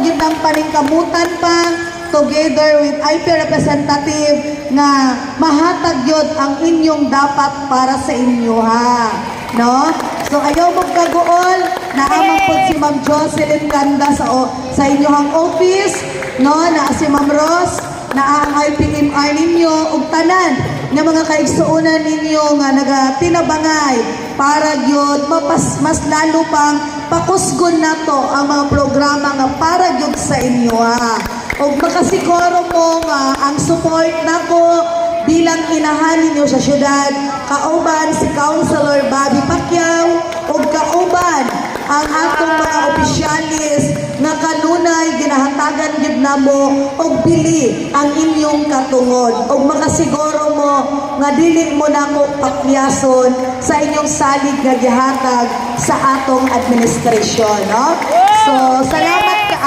gyud ng paningkamutan pa together with IP representative nga mahatag yun ang inyong dapat para sa inyo ha. No? So ayaw magkaguol, naamang po si Ma'am Jocelyn Ganda sa inyong office, no? Na si Ma'am Ross, na ang IPMR ninyo, ug tanan nga mga kaigsuunan ninyo nga nagatinabanay para gyud mas lalo pang pakusgon nato ang mga programa nga para gyud sa inyo ha. Ug makasiguro mo nga ang support nako bilang inahan ninyo sa syudad, kauban si Councilor Bobby Pacquiao ug kauban ang atong mga opisyalis nga kanunay ginahatagan gyud namo og bili ang inyong katungod ug makasiguro mo nga dili mo nako pakyason sa inyong salig nga gihatag sa atong administrasyon, no? So salamat